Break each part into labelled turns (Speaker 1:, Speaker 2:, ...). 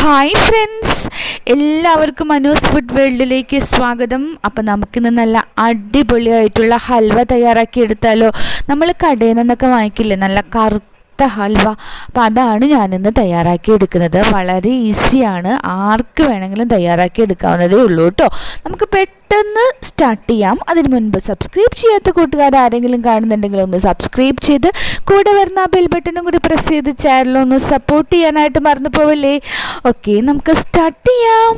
Speaker 1: Hi friends, എല്ലാവർക്കും മനോസ് food വേൾഡിലേക്ക് സ്വാഗതം. അപ്പം നമുക്കിന്ന് നല്ല അടിപൊളിയായിട്ടുള്ള ഹൽവ തയ്യാറാക്കി എടുത്താലോ. നമ്മൾ കടയിൽ നിന്നൊക്കെ വാങ്ങിക്കില്ലേ നല്ല ഹൽവ, അപ്പോൾ അതാണ് ഞാനിന്ന് തയ്യാറാക്കി എടുക്കുന്നത്. വളരെ ഈസിയാണ്, ആർക്ക് വേണമെങ്കിലും തയ്യാറാക്കി എടുക്കാവുന്നതേ ഉള്ളൂ കേട്ടോ. നമുക്ക് പെട്ടെന്ന് സ്റ്റാർട്ട് ചെയ്യാം. അതിന് മുൻപ് സബ്സ്ക്രൈബ് ചെയ്യാത്ത കൂട്ടുകാർ ആരെങ്കിലും കാണുന്നുണ്ടെങ്കിൽ ഒന്ന് സബ്സ്ക്രൈബ് ചെയ്ത് കൂടെ വരുന്ന ആ ബെൽ ബട്ടണും കൂടി പ്രസ് ചെയ്ത് ചാനലൊന്ന് സപ്പോർട്ട് ചെയ്യാനായിട്ട് മറന്നു പോവല്ലേ. ഓക്കെ, നമുക്ക് സ്റ്റാർട്ട് ചെയ്യാം.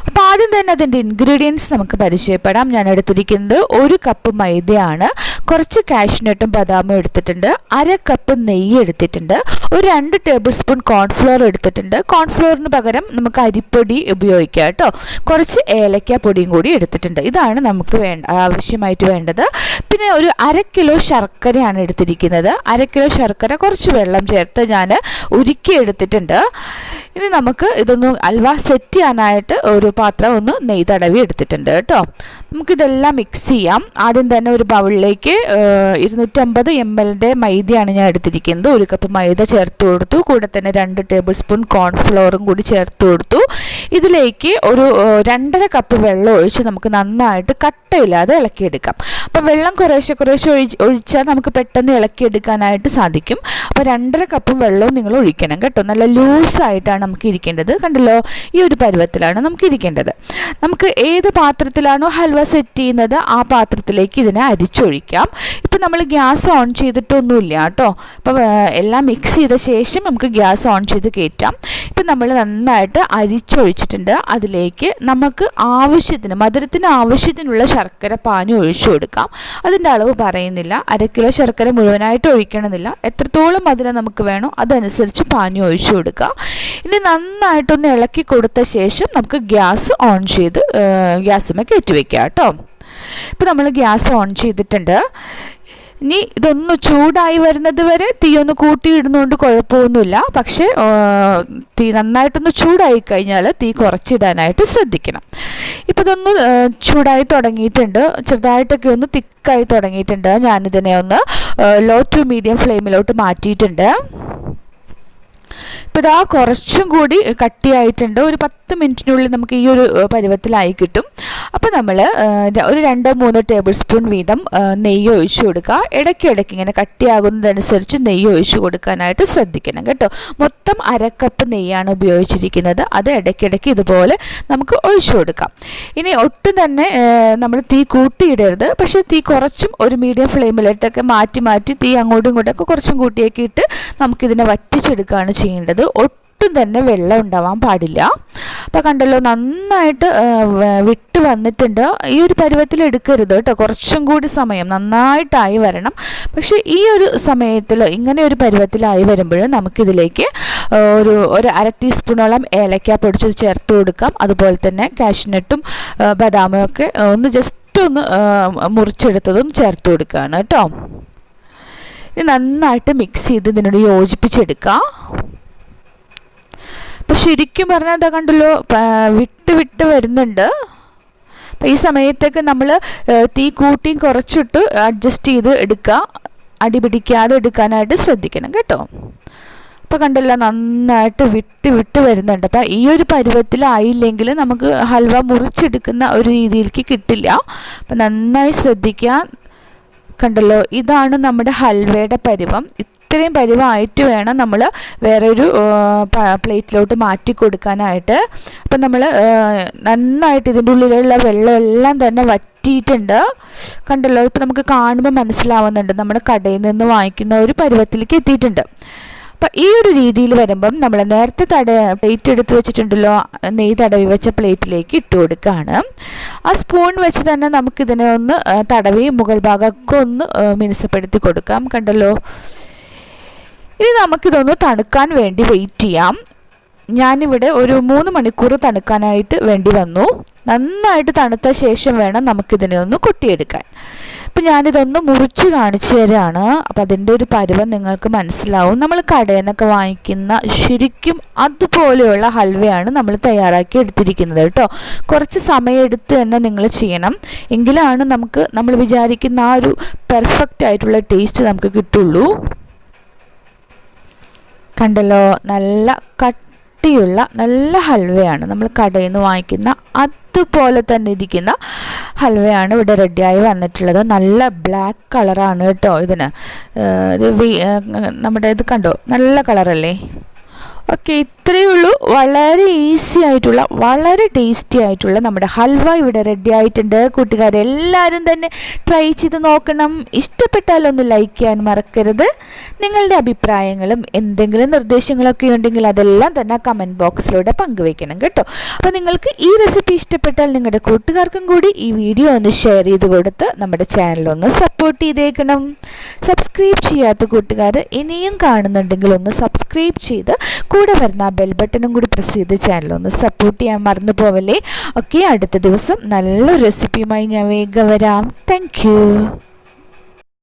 Speaker 1: അപ്പോൾ ആദ്യം തന്നെ അതിൻ്റെ ഇൻഗ്രീഡിയൻസ് നമുക്ക് പരിചയപ്പെടാം. ഞാൻ എടുത്തിരിക്കുന്നത് 1 കപ്പ് മൈദയാണ്, കുറച്ച് കാഷ്യൂനട്ടും ബദാമും എടുത്തിട്ടുണ്ട്, 1/2 കപ്പ് നെയ്യ് എടുത്തിട്ടുണ്ട്, ഒരു 2 ടേബിൾ സ്പൂൺ കോൺഫ്ലോർ എടുത്തിട്ടുണ്ട്. കോൺഫ്ലോറിന് പകരം നമുക്ക് അരിപ്പൊടി ഉപയോഗിക്കാം കേട്ടോ. കുറച്ച് ഏലക്ക പൊടിയും കൂടി എടുത്തിട്ടുണ്ട്. ഇതാണ് നമുക്ക് ആവശ്യമായിട്ട് വേണ്ടത്. പിന്നെ ഒരു 1/2 കിലോ ശർക്കരയാണ് എടുത്തിരിക്കുന്നത്. 1/2 കിലോ ശർക്കര കുറച്ച് വെള്ളം ചേർത്ത് ഞാൻ ഉരുക്കി എടുത്തിട്ടുണ്ട്. ഇനി നമുക്ക് ഇതൊന്ന് ഹൽവ സെറ്റ് ചെയ്യാനായിട്ട് ഒരു പാത്രം ഒന്ന് നെയ്യ് തടവി എടുത്തിട്ടുണ്ട് കേട്ടോ. നമുക്കിതെല്ലാം മിക്സ് ചെയ്യാം. ആദ്യം തന്നെ ഒരു ബൗളിലേക്ക് 250 ml മൈദയാണ് ഞാൻ എടുത്തിരിക്കുന്നത്. 1 കപ്പ് മൈദ ചേർത്ത് കൊടുത്തു. കൂടെ തന്നെ 2 ടേബിൾ സ്പൂൺ കോൺഫ്ലോറും കൂടി ചേർത്ത് കൊടുത്തു. ഇതിലേക്ക് ഒരു 2.5 കപ്പ് വെള്ളം ഒഴിച്ച് നമുക്ക് നന്നായിട്ട് കട്ടയില്ലാതെ ഇളക്കിയെടുക്കാം. അപ്പോൾ വെള്ളം കുറേശ്ശെ ഒഴിച്ചാൽ നമുക്ക് പെട്ടെന്ന് ഇളക്കിയെടുക്കാനായിട്ട് സാധിക്കും. അപ്പോൾ 2.5 കപ്പ് വെള്ളവും നിങ്ങൾ ഒഴിക്കണം കേട്ടോ. നല്ല ലൂസായിട്ടാണ് നമുക്ക് ഇരിക്കേണ്ടത്. കണ്ടല്ലോ, ഈ ഒരു പരുവത്തിലാണ് നമുക്ക് ഇരിക്കേണ്ടത്. നമുക്ക് ഏത് പാത്രത്തിലാണോ ഹൽവ സെറ്റ് ചെയ്യുന്നത് ആ പാത്രത്തിലേക്ക് ഇതിനെ അരിച്ചൊഴിക്കാം. ഇപ്പം നമ്മൾ ഗ്യാസ് ഓൺ ചെയ്തിട്ടൊന്നുമില്ല കേട്ടോ. അപ്പോൾ എല്ലാം മിക്സ് ചെയ്ത ശേഷം നമുക്ക് ഗ്യാസ് ഓൺ ചെയ്ത് കയറ്റാം. ഇപ്പം നമ്മൾ നന്നായിട്ട് അരിച്ചൊഴിച്ചിട്ടുണ്ട്. അതിലേക്ക് നമുക്ക് ആവശ്യത്തിന് മധുരത്തിന് ആവശ്യത്തിനുള്ള ശർക്കര പാനി ഒഴിച്ചു കൊടുക്കാം. അതിൻ്റെ അളവ് പറയുന്നില്ല. 1/2 കിലോ ശർക്കര മുഴുവനായിട്ട് ഒഴിക്കണമെന്നില്ല. എത്രത്തോളം മധുരം നമുക്ക് വേണോ അതനുസരിച്ച് പാനി ഒഴിച്ചു കൊടുക്കുക. ഇനി നന്നായിട്ടൊന്ന് ഇളക്കി കൊടുത്ത ശേഷം നമുക്ക് ഗ്യാസ് ഓൺ ചെയ്ത് ഗ്യാസുമേ കയറ്റി വയ്ക്കാം കേട്ടോ. ഇപ്പം നമ്മൾ ഗ്യാസ് ഓൺ ചെയ്തിട്ടുണ്ട്. ഇനി ഇതൊന്ന് ചൂടായി വരുന്നത് വരെ തീ ഒന്ന് കൂട്ടിയിടുന്നതുകൊണ്ട് കുഴപ്പമൊന്നുമില്ല. പക്ഷേ തീ നന്നായിട്ടൊന്ന് ചൂടായി കഴിഞ്ഞാൽ തീ കുറച്ചിടാനായിട്ട് ശ്രദ്ധിക്കണം. ഇപ്പോൾ ഇതൊന്ന് ചൂടായി തുടങ്ങിയിട്ടുണ്ട്. ചെറുതായിട്ടൊക്കെ ഒന്ന് തിക്കായി തുടങ്ങിയിട്ടുണ്ട്. ഞാനിതിനെ ഒന്ന് ലോ ടു മീഡിയം ഫ്ലെയിമിലോട്ട് മാറ്റിയിട്ടുണ്ട്. ഇപ്പോൾ ഇതാ കുറച്ചും കൂടി കട്ടിയായിട്ടുണ്ട്. ഒരു 10 മിനിറ്റിനുള്ളിൽ നമുക്ക് ഈ ഒരു പരുവത്തിലായി കിട്ടും. അപ്പോൾ നമ്മൾ ഒരു 2-3 ടേബിൾ സ്പൂൺ വീതം നെയ്യ് ഒഴിച്ചു കൊടുക്കുക. ഇടയ്ക്കിടയ്ക്ക് ഇങ്ങനെ കട്ടിയാകുന്നതനുസരിച്ച് നെയ്യ് ഒഴിച്ചു കൊടുക്കാനായിട്ട് ശ്രദ്ധിക്കണം കേട്ടോ. മൊത്തം 1/2 കപ്പ് നെയ്യാണ് ഉപയോഗിച്ചിരിക്കുന്നത്. അത് ഇടയ്ക്കിടയ്ക്ക് ഇതുപോലെ നമുക്ക് ഒഴിച്ചു കൊടുക്കാം. ഇനി ഒട്ടും തന്നെ നമ്മൾ തീ കൂട്ടിയിടരുത്. പക്ഷേ തീ കുറച്ചും ഒരു മീഡിയം ഫ്ലെയിമിലിട്ടൊക്കെ മാറ്റി തീ അങ്ങോട്ടും ഇങ്ങോട്ടൊക്കെ കുറച്ചും കൂട്ടിയൊക്കെ ഇട്ട് നമുക്കിതിനെ വറ്റിച്ചെടുക്കുകയാണ് ചെയ്യേണ്ടത്. ഒട്ടും തന്നെ വെള്ളം ഉണ്ടാവാൻ പാടില്ല. അപ്പോൾ കണ്ടല്ലോ, നന്നായിട്ട് വിട്ട് വന്നിട്ടുണ്ട്. ഈ ഒരു പരുവത്തിൽ എടുക്കരുത് കേട്ടോ. കുറച്ചും കൂടി സമയം നന്നായിട്ടായി വരണം. പക്ഷേ ഈ ഒരു സമയത്തിൽ ഇങ്ങനെ ഒരു പരുവത്തിലായി വരുമ്പോൾ നമുക്കിതിലേക്ക് ഒരു 1/2 ടീസ്പൂണോളം ഏലക്ക പൊടിച്ചത് ചേർത്ത് കൊടുക്കാം. അതുപോലെ തന്നെ കാഷ്യൂനട്ടും ബദാമും ഒക്കെ ഒന്ന് ജസ്റ്റ് ഒന്ന് മുറിച്ചെടുത്തതും ചേർത്ത് കൊടുക്കുകയാണ് കേട്ടോ. ഇനി നന്നായിട്ട് മിക്സ് ചെയ്ത് ഇതിനോട് യോജിപ്പിച്ചെടുക്കുക. അപ്പോൾ ശരിക്കും പറഞ്ഞാൽ എന്താ കണ്ടല്ലോ, വിട്ട് വരുന്നുണ്ട്. അപ്പം ഈ സമയത്തൊക്കെ നമ്മൾ തീ കൂട്ടിയും കുറച്ചിട്ട് അഡ്ജസ്റ്റ് ചെയ്ത് എടുക്കുക. അടി പിടിക്കാതെ എടുക്കാനായിട്ട് ശ്രദ്ധിക്കണം കേട്ടോ. അപ്പോൾ കണ്ടല്ലോ, നന്നായിട്ട് വിട്ട് വരുന്നുണ്ട്. അപ്പം ഈ ഒരു പരുവത്തിലായില്ലെങ്കിൽ നമുക്ക് ഹൽവ മുറിച്ചെടുക്കുന്ന ഒരു രീതിയിലേക്ക് കിട്ടില്ല. അപ്പം നന്നായി ശ്രദ്ധിക്കുക. കണ്ടല്ലോ, ഇതാണ് നമ്മുടെ ഹൽവയുടെ പരുവം. ഇത്രയും പരുവമായിട്ട് വേണം നമ്മൾ വേറൊരു പ്ലേറ്റിലോട്ട് മാറ്റി കൊടുക്കാനായിട്ട്. അപ്പം നമ്മൾ നന്നായിട്ട് ഇതിൻ്റെ ഉള്ളിലുള്ള വെള്ളം എല്ലാം തന്നെ വറ്റിയിട്ടുണ്ട്. കണ്ടല്ലോ, ഇപ്പം നമുക്ക് കാണുമ്പോൾ മനസ്സിലാവുന്നുണ്ട് നമ്മൾ കടയിൽ നിന്ന് വാങ്ങിക്കുന്ന ഒരു പരുവത്തിലേക്ക് എത്തിയിട്ടുണ്ട്. അപ്പം ഈ ഒരു രീതിയിൽ വരുമ്പം നമ്മൾ നേരത്തെ പ്ലേറ്റ് എടുത്ത് വെച്ചിട്ടുണ്ടല്ലോ, നെയ്യ് തടവി വെച്ച പ്ലേറ്റിലേക്ക് ഇട്ട് കൊടുക്കുകയാണ്. ആ സ്പൂൺ വെച്ച് തന്നെ നമുക്കിതിനെ ഒന്ന് തടവി മുകൾ ഭാഗമൊക്കെ ഒന്ന് മിനുസപ്പെടുത്തി കൊടുക്കാം. കണ്ടല്ലോ, ഇനി നമുക്കിതൊന്ന് തണുക്കാൻ വേണ്ടി വെയിറ്റ് ചെയ്യാം. ഞാനിവിടെ ഒരു 3 മണിക്കൂർ തണുക്കാനായിട്ട് വേണ്ടി വന്നു. നന്നായിട്ട് തണുത്ത ശേഷം വേണം നമുക്കിതിനെ ഒന്ന് കൊട്ടിയെടുക്കാൻ. അപ്പം ഞാനിതൊന്ന് മുറിച്ച് കാണിച്ചു തരാണ്. അപ്പം അതിൻ്റെ ഒരു പരുവം നിങ്ങൾക്ക് മനസ്സിലാവും. നമ്മൾ കടയിൽ നിന്നൊക്കെ വാങ്ങിക്കുന്ന ശരിക്കും അതുപോലെയുള്ള ഹൽവയാണ് നമ്മൾ തയ്യാറാക്കി എടുത്തിരിക്കുന്നത് കേട്ടോ. കുറച്ച് സമയമെടുത്ത് തന്നെ നിങ്ങൾ ചെയ്യണം. എങ്കിലാണ് നമ്മൾ വിചാരിക്കുന്ന ആ ഒരു പെർഫെക്റ്റ് ആയിട്ടുള്ള ടേസ്റ്റ് നമുക്ക് കിട്ടുള്ളൂ. കണ്ടല്ലോ, നല്ല കട്ടിയുള്ള നല്ല ഹൽവയാണ്. നമ്മൾ കടയിൽ നിന്ന് വാങ്ങിക്കുന്ന അതുപോലെ തന്നെ ഇരിക്കുന്ന ഹൽവയാണ് ഇവിടെ റെഡിയായി വന്നിട്ടുള്ളത്. നല്ല ബ്ലാക്ക് കളറാണ് കേട്ടോ ഇതിന്. നമ്മുടെ ഇത് കണ്ടോ, നല്ല കളറല്ലേ. ഓക്കെ, ഇത്രയേ ഉള്ളൂ. വളരെ ഈസി ആയിട്ടുള്ള വളരെ ടേസ്റ്റി ആയിട്ടുള്ള നമ്മുടെ ഹൽവ ഇവിടെ റെഡി ആയിട്ടുണ്ട്. കൂട്ടുകാരെല്ലാവരും തന്നെ ട്രൈ ചെയ്ത് നോക്കണം. ഇഷ്ടപ്പെട്ടാലൊന്ന് ലൈക്ക് ചെയ്യാൻ മറക്കരുത്. നിങ്ങളുടെ അഭിപ്രായങ്ങളും എന്തെങ്കിലും നിർദ്ദേശങ്ങളൊക്കെ ഉണ്ടെങ്കിൽ അതെല്ലാം തന്നെ കമൻറ്റ് ബോക്സിലൂടെ പങ്കുവയ്ക്കണം കേട്ടോ. അപ്പോൾ നിങ്ങൾക്ക് ഈ റെസിപ്പി ഇഷ്ടപ്പെട്ടാൽ നിങ്ങളുടെ കൂട്ടുകാർക്കും കൂടി ഈ വീഡിയോ ഒന്ന് ഷെയർ ചെയ്ത് കൊടുത്ത് നമ്മുടെ ചാനലൊന്ന് സപ്പോർട്ട് ചെയ്തേക്കണം. സബ്സ്ക്രൈബ് ചെയ്യാത്ത കൂട്ടുകാർ ഇനിയും കാണുന്നുണ്ടെങ്കിൽ ഒന്ന് സബ്സ്ക്രൈബ് ചെയ്ത് കൂടെ വരുന്ന ബെൽ ബട്ടണും കൂടി പ്രസ് ചെയ്ത് ചാനലൊന്ന് സപ്പോർട്ട് ചെയ്യാൻ മറന്നു പോവല്ലേ. ഓക്കെ, അടുത്ത ദിവസം നല്ലൊരു റെസിപ്പിയുമായി ഞാൻ വേഗം വരാം. താങ്ക്